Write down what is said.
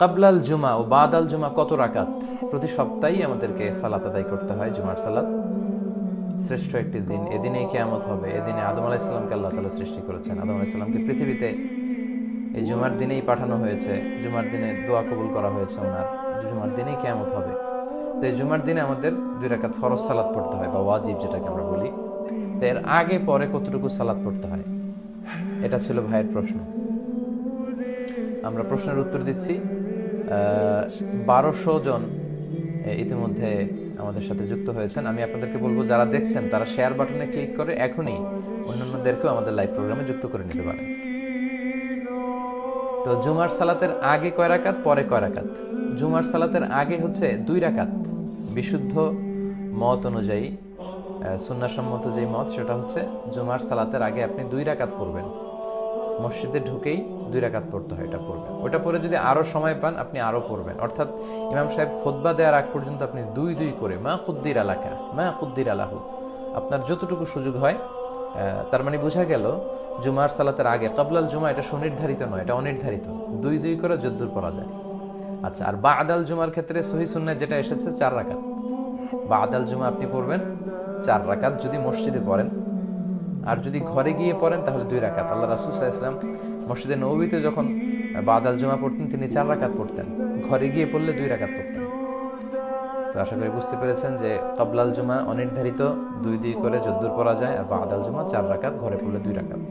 কাবলাল জুমা ও বাদাল জুমা কত রাকাত? প্রতি সপ্তাহেই আমাদেরকে সালাত আদায় করতে হয় জুমার সালাত। শ্রেষ্ঠ একটি দিন, এদিনে কিয়ামত হবে। এদিনে আদম আলাইহিস সালামকে আল্লাহ তাআলা সৃষ্টি করেছেন। আদম আলাইহিস সালামকে পৃথিবীতে এই জুমার দিনেই পাঠানো হয়েছে। জুমার দিনে দোয়া কবুল করা হয়েছে ওনার। জুমার দিনেই কিয়ামত হবে। তো এই জুমার দিনে আমাদের 2 রাকাত ফরজ সালাত পড়তে হয় বা ওয়াজিব যেটাকে আমরা বলি। তো এর আগে পরে কতটুকু সালাত পড়তে হয়, এটা ছিল ভাইয়ের প্রশ্ন। আমরা প্রশ্নের উত্তর দিচ্ছি। 1200 জন ইতিমধ্যে আমাদের সাথে যুক্ত হয়েছেন। আমি আপনাদেরকে বলবো, যারা দেখছেন তারা শেয়ার বাটনে ক্লিক করে এখনই অন্যান্যদেরকেও আমাদের লাইভ প্রোগ্রামে যুক্ত করে নিতে পারেন। তো জুমার সালাতের আগে কয় রাকাত, পরে কয় রাকাত? জুমার সালাতের আগে হচ্ছে 2 রাকাত। বিশুদ্ধ মত অনুযায়ী, সুন্নাহসম্মত যে মত, সেটা হচ্ছে জুমার সালাতের আগে আপনি 2 রাকাত পড়বেন। মসজিদে ঢুকেই 2 রাকাত পড়তে হয়, এটা পড়বেন। ওটা পরে যদি আরো সময় পান আপনি আরো পড়বেন। অর্থাৎ ইমাম সাহেব খুতবা দেওয়ার আগ পর্যন্ত আপনি 2 করে মা কুদ্দির আলাকা মা কুদ্দির আলাহু, আপনার যতটুকু সুযোগ হয়। তার মানে বোঝা গেল জুমার সালাতের আগে কাবলাল জুমা এটা সুনির্ধারিত নয়, এটা অনির্ধারিত। 2 করে যদ্দুর পড়া যায়। আচ্ছা, আর বাদাল জুমার ক্ষেত্রে সহিহ সুন্নাহ যেটা এসেছে 4 রাকাত। বাদাল জুমা আপনি পড়বেন 4 রাকাত যদি মসজিদে পড়েন। আর যদি ঘরে গিয়ে পড়েন তাহলে 2 রাকাত। আল্লাহ রাসূল সাল্লাল্লাহু আলাইহি ওয়াসাল্লাম মসজিদে নববীতে যখন বাদাল জুমা পড়তেন তিনি 4 রাকাত পড়তেন, ঘরে গিয়ে পড়লে 2 রাকাত পড়তেন। তো আশা করি বুঝতে পেরেছেন যে কাবলাল জুমা অনির্ধারিত, 2 করে যদ্দুর পড়া যায়, আর বাদাল জুমা 4 রাকাত, ঘরে পড়লে 2 রাকাত।